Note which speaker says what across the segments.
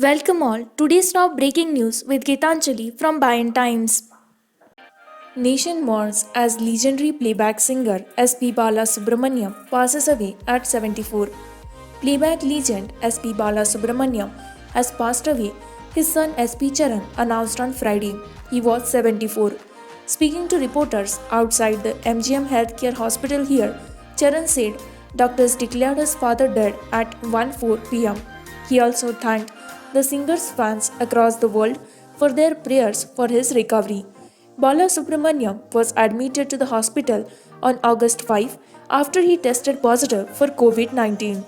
Speaker 1: Welcome all. Today's top breaking news with Gitanjali from Bayan Times. Nation mourns as legendary playback singer S.P. Balasubramaniam passes away at 74. Playback legend S.P. Balasubramaniam has passed away. His son S.P. Charan announced on Friday. He was 74. Speaking to reporters outside the MGM Healthcare Hospital here, Charan said doctors declared his father dead at 1:04 pm. He also thanked the singer's fans across the world for their prayers for his recovery. Bala Subramaniam was admitted to the hospital on August 5 after he tested positive for COVID 19.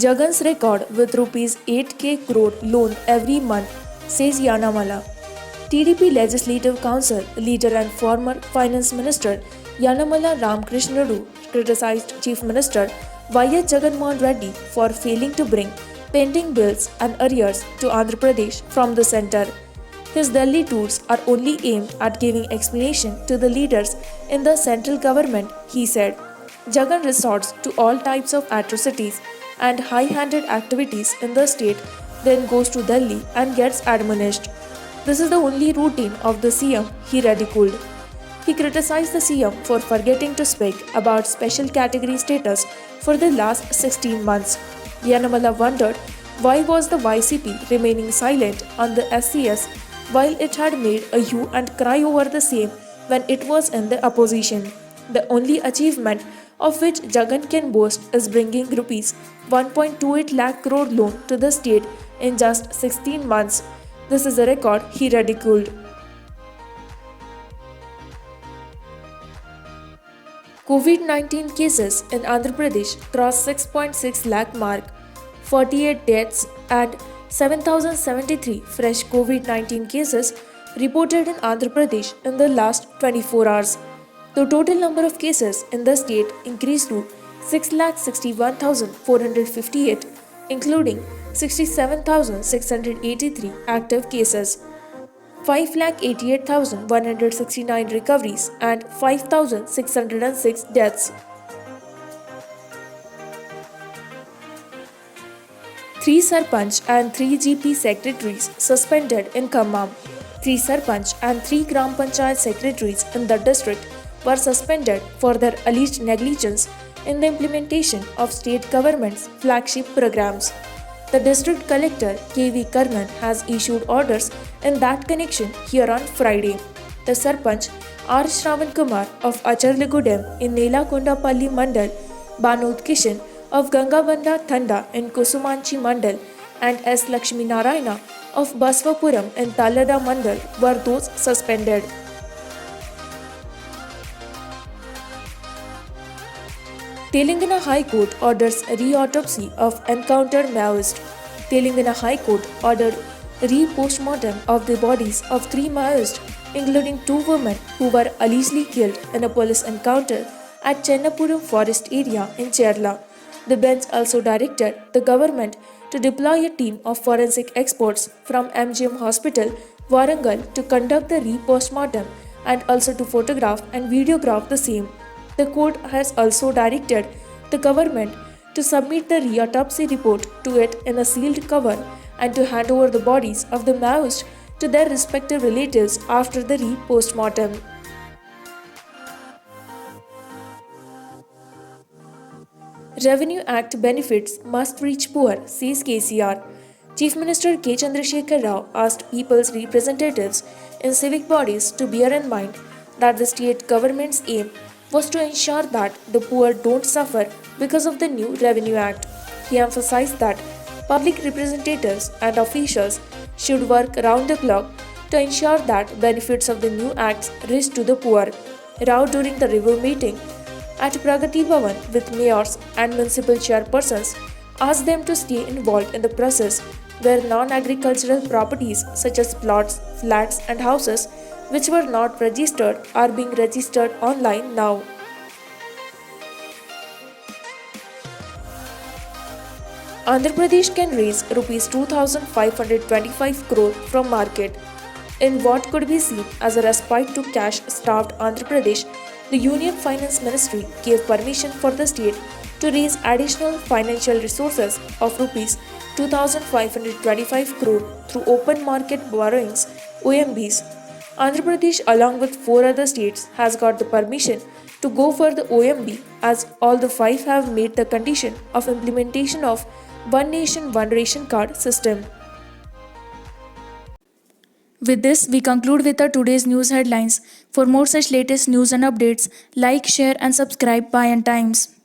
Speaker 1: Jagan's record with rupees 8k crore loan every month, says Yanamala. TDP Legislative Council leader and former Finance Minister Yanamala Ramakrishna Reddy criticized Chief Minister Y.S. Jagannath Reddy for failing to bring pending bills and arrears to Andhra Pradesh from the centre. His Delhi tours are only aimed at giving explanation to the leaders in the central government, he said. Jagan resorts to all types of atrocities and high-handed activities in the state, then goes to Delhi and gets admonished. This is the only routine of the CM, he ridiculed. He criticized the CM for forgetting to speak about special category status for the last 16 months. Yanamala wondered why was the YCP remaining silent on the SCS while it had made a hue and cry over the same when it was in the opposition. The only achievement of which Jagan can boast is bringing rupees 1.28 lakh crore loan to the state in just 16 months. This is a record he ridiculed. COVID-19 cases in Andhra Pradesh crossed 6.6 lakh mark, 48 deaths and 7,073 fresh COVID-19 cases reported in Andhra Pradesh in the last 24 hours. The total number of cases in the state increased to 6,61,458, including 67,683 active cases, 5,88,169 recoveries, and 5,606 deaths. 3 Sarpanch and 3 GP secretaries suspended in Khammam. 3 Sarpanch and 3 Gram Panchayat secretaries in the district were suspended for their alleged negligence in the implementation of state government's flagship programs. The district collector K.V. Karnan has issued orders in that connection here on Friday. The Sarpanch R. Shravan Kumar of Acharligudem in Nelakondapalli Mandal, Banod Kishan of Gangabanda Thanda in Kusumanchi Mandal, and S. Lakshmi Narayana of Basvapuram in Talada Mandal were those suspended. Telangana High Court orders re-autopsy of encountered Maoist. Telangana High Court ordered re-postmortem of the bodies of 3 Maoists, including 2 women who were allegedly killed in a police encounter at Chennapuram forest area in Kerala. The bench also directed the government to deploy a team of forensic experts from MGM Hospital, Warangal to conduct the re-postmortem and also to photograph and videograph the same. The court has also directed the government to submit the re-autopsy report to it in a sealed cover and to hand over the bodies of the Maoists to their respective relatives after the re-postmortem. Revenue Act benefits must reach poor, says KCR. Chief Minister K. Chandrasekhar Rao asked people's representatives in civic bodies to bear in mind that the state government's aim was to ensure that the poor don't suffer because of the new Revenue Act. He emphasized that public representatives and officials should work round the clock to ensure that benefits of the new acts reach to the poor. Rao, during the review meeting at Pragati Bhavan with mayors and municipal chairpersons, asked them to stay involved in the process where non-agricultural properties such as plots, flats and houses which were not registered are being registered online now. Andhra Pradesh can raise rupees 2,525 crore from market. In what could be seen as a respite to cash-starved Andhra Pradesh, the Union Finance Ministry gave permission for the state to raise additional financial resources of rupees 2,525 crore through open market borrowings (OMBs). Andhra Pradesh, along with four other states, has got the permission to go for the OMB as all the five have made the condition of implementation of One Nation One Ration Card system. With this, we conclude with our today's news headlines. For more such latest news and updates, like, share, and subscribe Pie and Times.